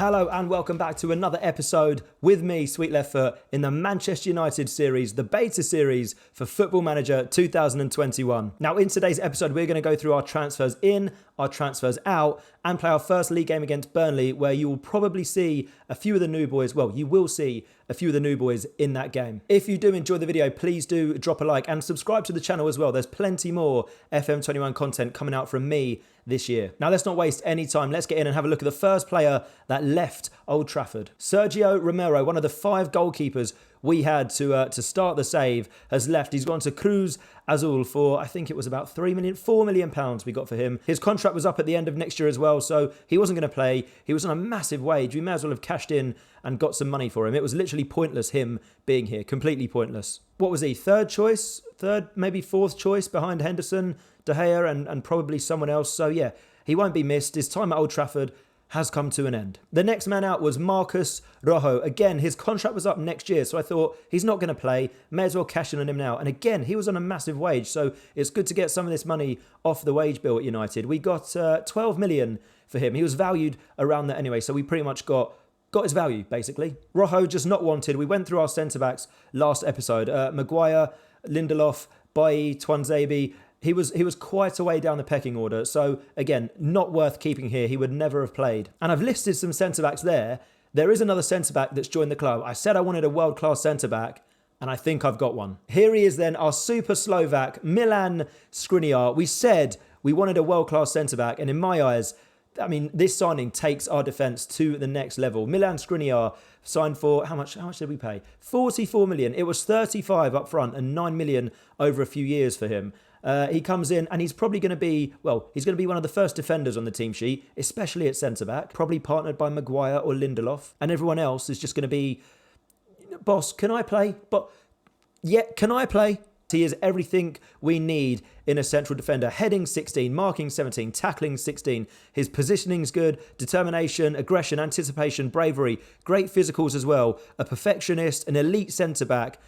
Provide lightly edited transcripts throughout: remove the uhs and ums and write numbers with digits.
Hello and welcome back to another episode with me, SweetLeftFoot, in the Manchester United series, the beta series for Football Manager 2021. Now, in today's episode, we're going to go through our transfers in, our transfers out, and play our first league game against Burnley, where you will probably see a few of the new boys. Well, you will see a few of the new boys in that game. If you do enjoy the video, please do drop a like and subscribe to the channel as well. There's plenty more FM21 content coming out from me this year. Now, let's not waste any time. Let's get in and have a look at the first player that left Old Trafford. Sergio Romero, one of the 5 goalkeepers we had to start the save, has left. He's gone to Cruz Azul for, I think it was about £4 million we got for him. His contract was up at the end of next year as well, so he wasn't going to play. He was on a massive wage. We may as well have cashed in and got some money for him. It was literally pointless him being here, completely pointless. What was he, third, maybe fourth choice behind Henderson, De Gea and probably someone else. So yeah, he won't be missed. His time at Old Trafford has come to an end. The next man out was Marcos Rojo. Again, his contract was up next year, so I thought he's not going to play. May as well cash in on him now. And again, he was on a massive wage, so it's good to get some of this money off the wage bill at United. We got 12 million for him. He was valued around that anyway, so we pretty much got his value, basically. Rojo just not wanted. We went through our centre-backs last episode. Maguire, Lindelof, Bailly, Tuanzebe. He was quite a way down the pecking order. So, again, not worth keeping here. He would never have played. And I've listed some centre-backs there. There is another centre-back that's joined the club. I said I wanted a world-class centre-back, and I think I've got one. Here he is then, our super Slovak, Milan Skriniar. We said we wanted a world-class centre-back, and in my eyes, I mean, this signing takes our defence to the next level. Milan Skriniar signed for, how much did we pay? 44 million. It was 35 up front and 9 million over a few years for him. He comes in and he's probably going to be, well, he's going to be one of the first defenders on the team sheet, especially at centre-back, probably partnered by Maguire or Lindelof. And everyone else is just going to be, boss, can I play? Can I play? He is everything we need in a central defender. Heading 16, marking 17, tackling 16. His positioning's good, determination, aggression, anticipation, bravery, great physicals as well. A perfectionist, an elite centre-back.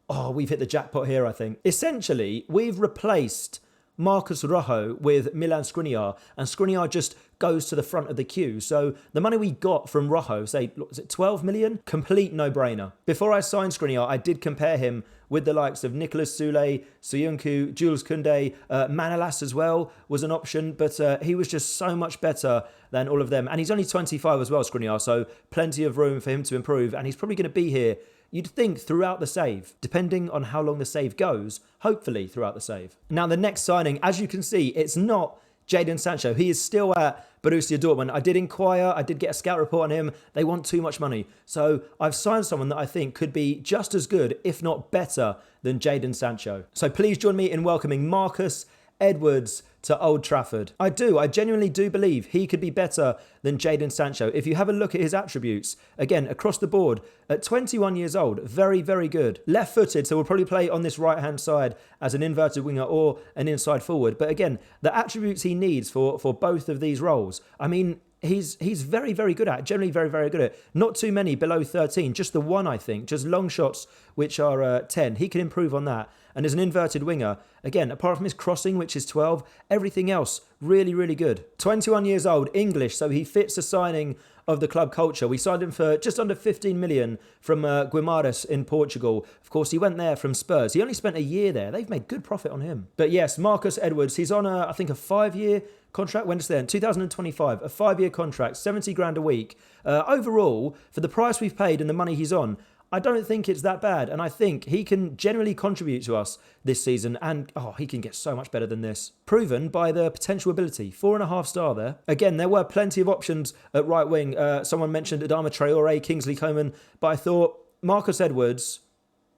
Oh, we've hit the jackpot here, I think. Essentially, we've replaced Marcos Rojo with Milan Skriniar, and Skriniar just goes to the front of the queue. So the money we got from Rojo, say, is it 12 million? Complete no-brainer. Before I signed Skriniar, I did compare him with the likes of Nicolas Soulé, Soyuncu, Jules Koundé, Manolas as well was an option, but he was just so much better than all of them. And he's only 25 as well, Skriniar, so plenty of room for him to improve, and he's probably going to be here, you'd think, throughout the save, depending on how long the save goes, hopefully throughout the save. Now, the next signing, as you can see, it's not Jadon Sancho. He is still at Borussia Dortmund. I did inquire, I did get a scout report on him. They want too much money. So I've signed someone that I think could be just as good, if not better, than Jadon Sancho. So please join me in welcoming Marcus Edwards to Old Trafford. I genuinely do believe he could be better than Jadon Sancho. If you have a look at his attributes, again, across the board, at 21 years old, very, very good. Left-footed, so we'll probably play on this right-hand side as an inverted winger or an inside forward. But again, the attributes he needs for both of these roles, I mean, he's very, very good at, generally very, very good at. Not too many below 13, just the one, I think, just long shots, which are 10. He can improve on that. And as an inverted winger, again, apart from his crossing, which is 12, everything else, really, really good. 21 years old, English, so he fits the signing of the club culture. We signed him for just under 15 million from Guimarães in Portugal. Of course, he went there from Spurs. He only spent a year there. They've made good profit on him. But yes, Marcus Edwards, he's on, I think, a 5-year contract. When it's there? In 2025, a 5-year contract, 70 grand a week. Overall, for the price we've paid and the money he's on, I don't think it's that bad, and I think he can generally contribute to us this season, and he can get so much better than this. Proven by the potential ability, 4.5 star there. Again, there were plenty of options at right wing. Someone mentioned Adama Traore, Kingsley Coman, but I thought Marcus Edwards,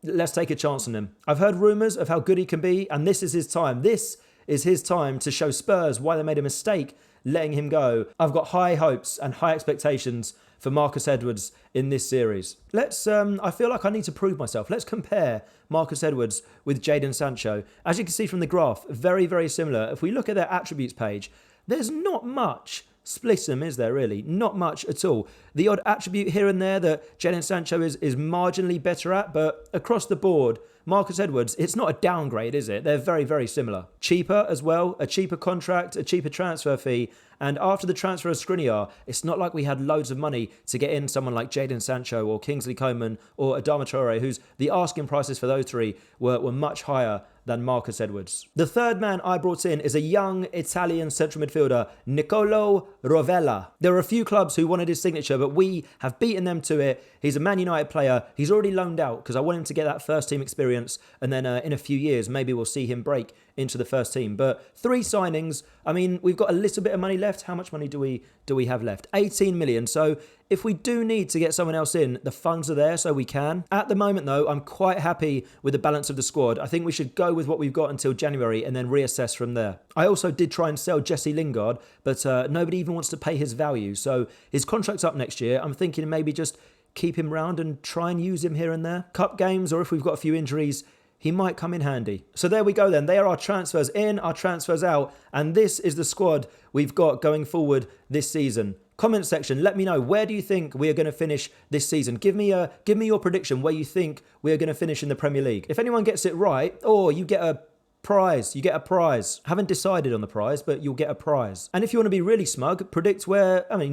let's take a chance on him. I've heard rumours of how good he can be, and this is his time. This is his time to show Spurs why they made a mistake letting him go. I've got high hopes and high expectations for Marcus Edwards in this series. I feel like I need to prove myself. Let's compare Marcus Edwards with Jadon Sancho. As you can see from the graph, very, very similar. If we look at their attributes page, there's not much splism, is there really? Not much at all. The odd attribute here and there that Jadon Sancho is marginally better at, but across the board, Marcus Edwards, it's not a downgrade, is it? They're very, very similar. Cheaper as well, a cheaper contract, a cheaper transfer fee. And after the transfer of Skriniar, it's not like we had loads of money to get in someone like Jadon Sancho or Kingsley Coman or Adama Traore, whose the asking prices for those three were much higher than Marcus Edwards. The third man I brought in is a young Italian central midfielder, Nicolo Rovella. There are a few clubs who wanted his signature, but we have beaten them to it. He's a Man United player. He's already loaned out because I want him to get that first team experience, and then in a few years, maybe we'll see him break into the first team. But 3 signings. I mean, we've got a little bit of money left. How much money do we have left? 18 million. So if we do need to get someone else in, the funds are there so we can. At the moment, though, I'm quite happy with the balance of the squad. I think we should go with what we've got until January and then reassess from there. I also did try and sell Jesse Lingard, but nobody even wants to pay his value. So his contract's up next year. I'm thinking maybe just keep him round and try and use him here and there. Cup games, or if we've got a few injuries, he might come in handy. So there we go then. They are our transfers in, our transfers out. And this is the squad we've got going forward this season. Comment section, let me know, where do you think we are going to finish this season? Give me your prediction where you think we are going to finish in the Premier League. If anyone gets it right, you get a prize. You get a prize. Haven't decided on the prize, but you'll get a prize. And if you want to be really smug, predict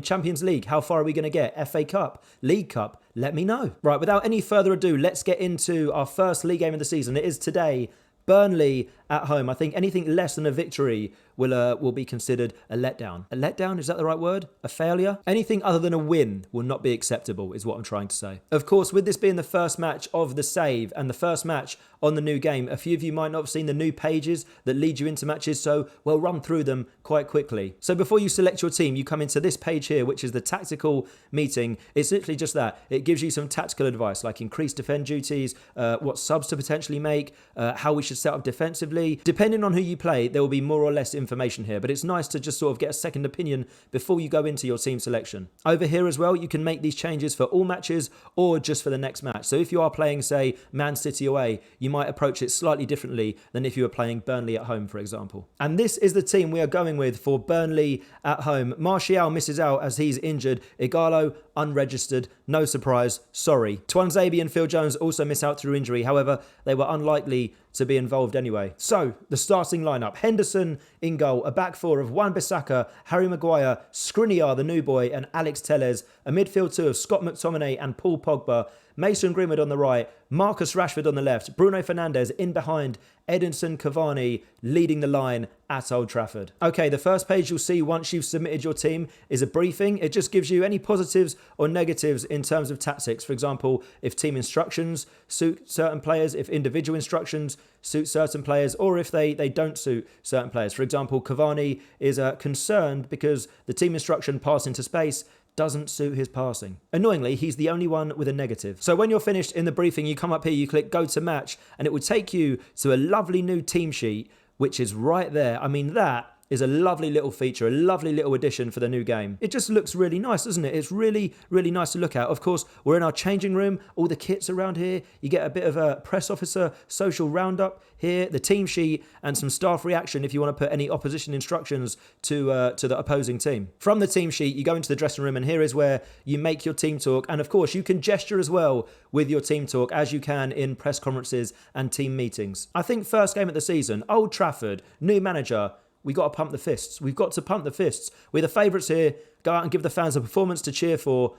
Champions League, how far are we going to get? FA Cup, League Cup, let me know. Right, without any further ado, let's get into our first league game of the season. It is today, Burnley at home. I think anything less than a victory will be considered a letdown. A letdown, is that the right word? A failure? Anything other than a win will not be acceptable, is what I'm trying to say. Of course, with this being the first match of the save and the first match on the new game, a few of you might not have seen the new pages that lead you into matches, so we'll run through them quite quickly. So before you select your team, you come into this page here, which is the tactical meeting. It's literally just that. It gives you some tactical advice, like increased defend duties, what subs to potentially make, how we should set up defensively. Depending on who you play, there will be more or less information here, but it's nice to just sort of get a second opinion before you go into your team selection. Over here as well, you can make these changes for all matches or just for the next match. So if you are playing, say, Man City away, you might approach it slightly differently than if you were playing Burnley at home, for example. And this is the team we are going with for Burnley at home. Martial misses out as he's injured. Igalo, unregistered. No surprise. Sorry. Twanzebe and Phil Jones also miss out through injury. However, they were unlikely to be involved anyway. So, the starting lineup. Henderson in goal. A back four of Wan-Bissaka, Harry Maguire, Skriniar, the new boy, and Alex Telles. A midfield two of Scott McTominay and Paul Pogba. Mason Greenwood on the right, Marcus Rashford on the left, Bruno Fernandes in behind, Edinson Cavani leading the line at Old Trafford. Okay, the first page you'll see once you've submitted your team is a briefing. It just gives you any positives or negatives in terms of tactics. For example, if team instructions suit certain players, if individual instructions suit certain players, or if they don't suit certain players. For example, Cavani is concerned because the team instruction pass into space doesn't suit his passing. Annoyingly, he's the only one with a negative. So when you're finished in the briefing, you come up here, you click go to match, and it will take you to a lovely new team sheet, which is right there. I mean, that is a lovely little feature, a lovely little addition for the new game. It just looks really nice, doesn't it? It's really, really nice to look at. Of course, we're in our changing room, all the kits around here. You get a bit of a press officer social roundup here, the team sheet, and some staff reaction if you want to put any opposition instructions to the opposing team. From the team sheet, you go into the dressing room, and here is where you make your team talk. And of course, you can gesture as well with your team talk as you can in press conferences and team meetings. I think first game of the season, Old Trafford, new manager, we got to pump the fists. We've got to pump the fists. We're the favourites here. Go out and give the fans a performance to cheer for.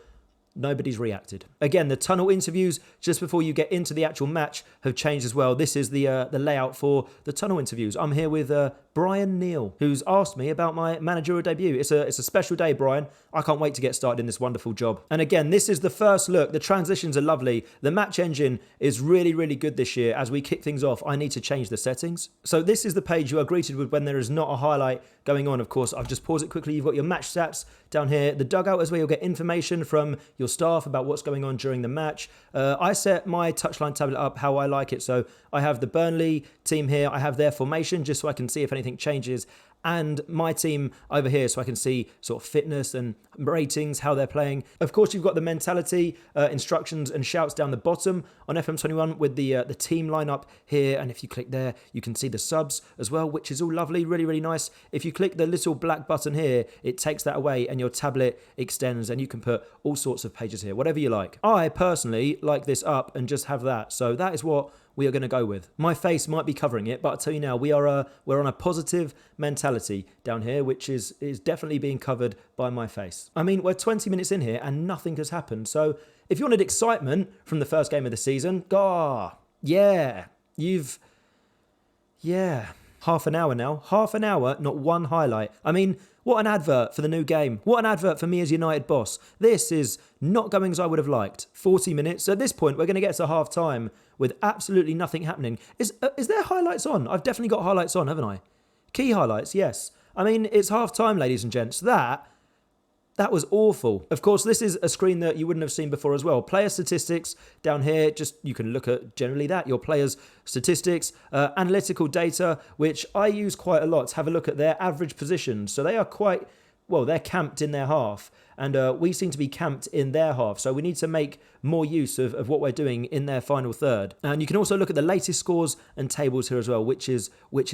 Nobody's reacted. Again, the tunnel interviews just before you get into the actual match have changed as well. This is the layout for the tunnel interviews. I'm here with Brian Neal, who's asked me about my managerial debut. It's a special day, Brian. I can't wait to get started in this wonderful job. And again, this is the first look. The transitions are lovely. The match engine is really, really good this year. As we kick things off, I need to change the settings. So this is the page you are greeted with when there is not a highlight going on. Of course, I've just paused it quickly. You've got your match stats down here. The dugout is where you'll get information from your staff about what's going on during the match. I set my touchline tablet up how I like it. So I have the Burnley team here. I have their formation just so I can see if anything changes and my team over here so I can see sort of fitness and ratings, how they're playing. Of course, you've got the mentality, instructions and shouts down the bottom on FM21 with the team lineup here. And if you click there, you can see the subs as well, which is all lovely, really, really nice. If you click the little black button here, it takes that away and your tablet extends and you can put all sorts of pages here, whatever you like. I personally like this up and just have that. So that is what we are going to go with. My face might be covering it, but I'll tell you now, we're on a positive mentality down here, which is definitely being covered by my face. I mean, we're 20 minutes in here and nothing has happened. So if you wanted excitement from the first game of the season, half an hour now. Half an hour, not one highlight. I mean, what an advert for the new game. What an advert for me as United boss. This is not going as I would have liked. 40 minutes. At this point, we're going to get to half time with absolutely nothing happening. Is there highlights on? I've definitely got highlights on, haven't I? Key highlights, yes. I mean, it's half time, ladies and gents. That was awful. Of course, this is a screen that you wouldn't have seen before as well. Player statistics down here, just you can look at generally that, your players' statistics, analytical data, which I use quite a lot to have a look at their average positions. So they are quite, well, they're camped in their half, and we seem to be camped in their half. So we need to make more use of what we're doing in their final third. And you can also look at the latest scores and tables here as well, which is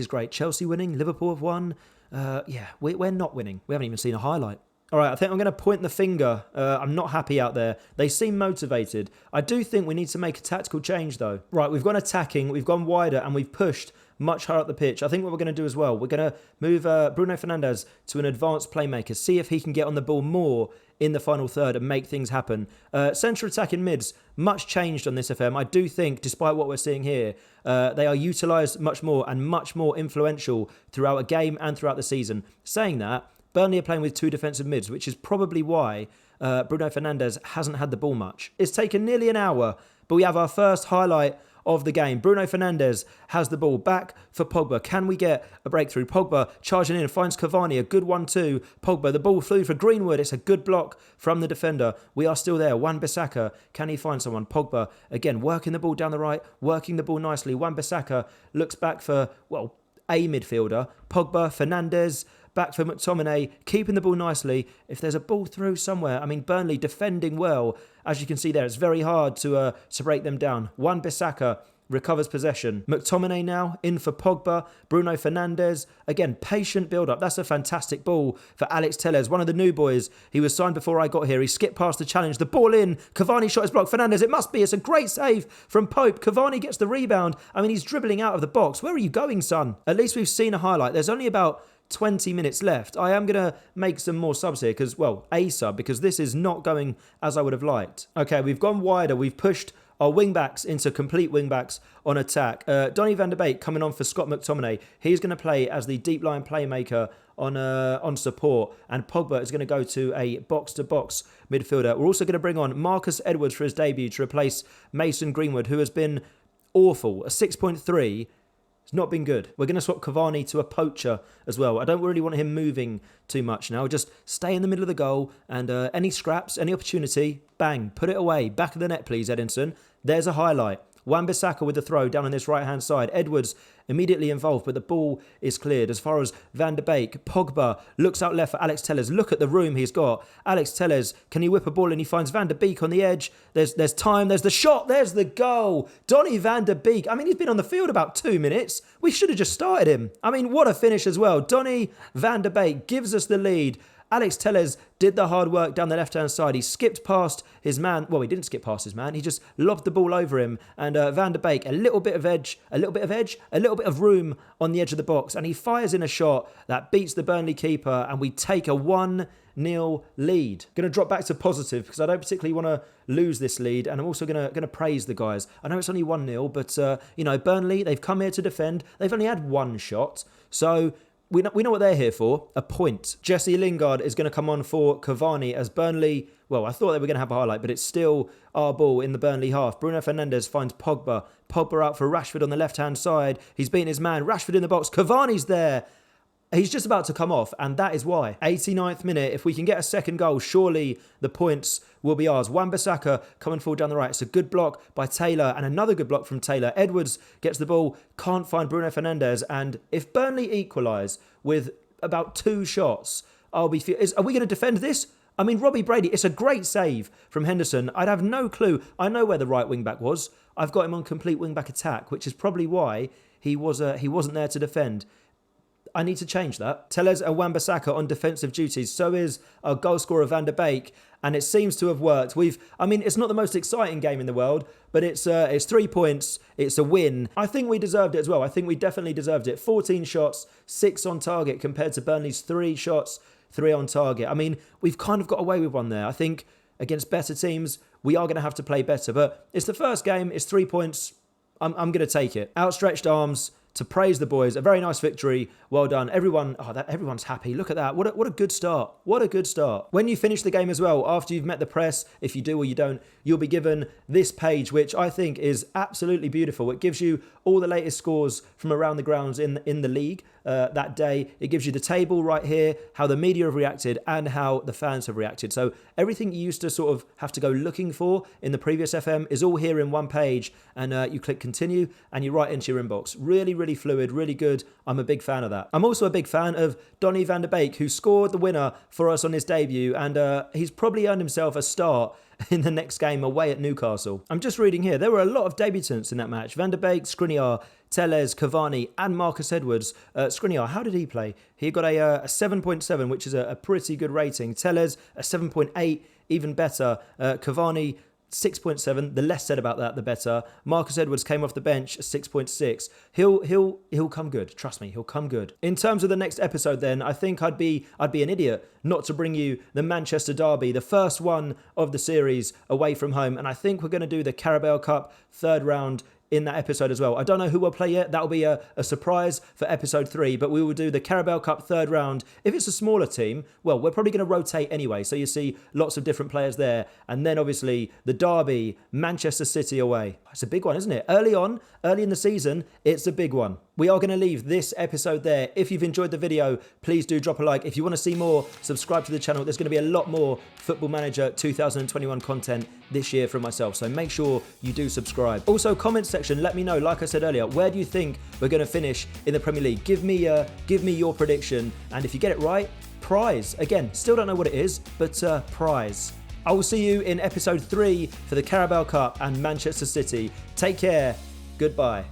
great. Chelsea winning, Liverpool have won. We're not winning. We haven't even seen a highlight. All right, I think I'm going to point the finger. I'm not happy out there. They seem motivated. I do think we need to make a tactical change, though. Right, we've gone attacking, we've gone wider, and we've pushed much higher up the pitch. I think what we're going to do as well, we're going to move Bruno Fernandes to an advanced playmaker, see if he can get on the ball more in the final third and make things happen. Central attacking mids, much changed on this FM. I do think, despite what we're seeing here, they are utilised much more and much more influential throughout a game and throughout the season. Saying that, Burnley are playing with two defensive mids, which is probably why Bruno Fernandes hasn't had the ball much. It's taken nearly an hour, but we have our first highlight of the game. Bruno Fernandes has the ball back for Pogba. Can we get a breakthrough? Pogba charging in, finds Cavani, a good 1-2. Pogba, the ball flew for Greenwood. It's a good block from the defender. We are still there. Wan-Bissaka, can he find someone? Pogba, again, working the ball down the right, working the ball nicely. Wan-Bissaka looks back for, well, a midfielder. Pogba, Fernandes, back for McTominay, keeping the ball nicely. If there's a ball through somewhere, I mean, Burnley defending well. As you can see there, it's very hard to break them down. Wan-Bissaka recovers possession. McTominay now in for Pogba. Bruno Fernandes. Again, patient build-up. That's a fantastic ball for Alex Telles, one of the new boys. He was signed before I got here. He skipped past the challenge. The ball in. Cavani shot his block. Fernandes, it must be. It's a great save from Pope. Cavani gets the rebound. I mean, he's dribbling out of the box. Where are you going, son? At least we've seen a highlight. There's only about 20 minutes left. I am going to make some more subs here because, well, a sub, because this is not going as I would have liked. Okay, we've gone wider. We've pushed our wing-backs into complete wing-backs on attack. Donny van der Beek coming on for Scott McTominay. He's going to play as the deep-line playmaker on support, and Pogba is going to go to a box-to-box midfielder. We're also going to bring on Marcus Edwards for his debut to replace Mason Greenwood, who has been awful. A 6.3. It's not been good. We're going to swap Cavani to a poacher as well. I don't really want him moving too much now. Just stay in the middle of the goal and any scraps, any opportunity, bang, put it away. Back of the net, please, Edinson. There's a highlight. Wan-Bissaka with the throw down on this right-hand side. Edwards immediately involved, but the ball is cleared. As far as Van der Beek, Pogba looks out left for Alex Telles. Look at the room he's got. Alex Telles, can he whip a ball in? He finds Van der Beek on the edge. There's time. There's the shot. There's the goal. Donny van der Beek. I mean, he's been on the field about 2 minutes. We should have just started him. I mean, what a finish as well. Donny van der Beek gives us the lead. Alex Telles did the hard work down the left-hand side. He skipped past his man. Well, he didn't skip past his man. He just lobbed the ball over him. And Van der Beek, a little bit of room on the edge of the box. And he fires in a shot that beats the Burnley keeper. And we take a 1-0 lead. Going to drop back to positive because I don't particularly want to lose this lead. And I'm also going to praise the guys. I know it's only 1-0, but, you know, Burnley, they've come here to defend. They've only had one shot. So we know what they're here for, a point. Jesse Lingard is going to come on for Cavani as Burnley, well, I thought they were going to have a highlight, but it's still our ball in the Burnley half. Bruno Fernandes finds Pogba. Pogba out for Rashford on the left-hand side. He's beaten his man. Rashford in the box. Cavani's there. He's just about to come off, and that is why. 89th minute, if we can get a second goal, surely the points will be ours. Wan-Bissaka coming forward down the right. It's a good block by Taylor, and another good block from Taylor. Edwards gets the ball, can't find Bruno Fernandes, and if Burnley equalise with about 2 shots, are we going to defend this? I mean, Robbie Brady, it's a great save from Henderson. I'd have no clue. I know where the right wing-back was. I've got him on complete wing-back attack, which is probably why he wasn't there to defend. I need to change that. Tellez and Wan-Bissaka on defensive duties. So is our goal scorer Van der Beek. And it seems to have worked. It's not the most exciting game in the world, but it's 3 points. It's a win. I think we deserved it as well. I think we definitely deserved it. 14 shots, 6 on target compared to Burnley's 3 shots, 3 on target. I mean, we've kind of got away with one there. I think against better teams, we are going to have to play better. But it's the first game. It's 3 points. I'm going to take it. Outstretched arms to praise the boys. A very nice victory. Well done. Everyone's happy. Look at that. What a good start. What a good start. When you finish the game as well, after you've met the press, if you do or you don't, you'll be given this page, which I think is absolutely beautiful. It gives you all the latest scores from around the grounds in the league that day. It gives you the table right here, how the media have reacted and how the fans have reacted. So everything you used to sort of have to go looking for in the previous FM is all here in one page, and you click continue and you're right into your inbox. Really, really fluid, really good. I'm a big fan of that. I'm also a big fan of Donny van der Beek, who scored the winner for us on his debut, and he's probably earned himself a start in the next game away at Newcastle. I'm just reading here. There were a lot of debutants in that match. Van der Beek, Skriniar, Tellez, Cavani and Marcus Edwards. Skriniar, how did he play? He got a 7.7, which is a pretty good rating. Tellez, a 7.8, even better. Cavani, 6.7. The less said about that, the better. Marcus Edwards came off the bench, 6.6. He'll come good. Trust me, he'll come good. In terms of the next episode, then I think I'd be an idiot not to bring you the Manchester derby, the first one of the series away from home, and I think we're going to do the Carabao Cup third round in that episode as well. I don't know who we'll play yet. That'll be a surprise for episode 3, but we will do the Carabao Cup third round. If it's a smaller team, well, we're probably going to rotate anyway, so you see lots of different players there. And then obviously the derby, Manchester City away. It's a big one, isn't it? Early in the season, it's a big one. We are going to leave this episode there. If you've enjoyed the video, please do drop a like. If you want to see more, subscribe to the channel. There's going to be a lot more Football Manager 2021 content this year from myself, so make sure you do subscribe. Also, comment section, let me know, like I said earlier, where do you think we're going to finish in the Premier League? Give me your prediction, and if you get it right, prize. Again, still don't know what it is, but prize. I will see you in episode 3 for the Carabao Cup and Manchester City. Take care. Goodbye.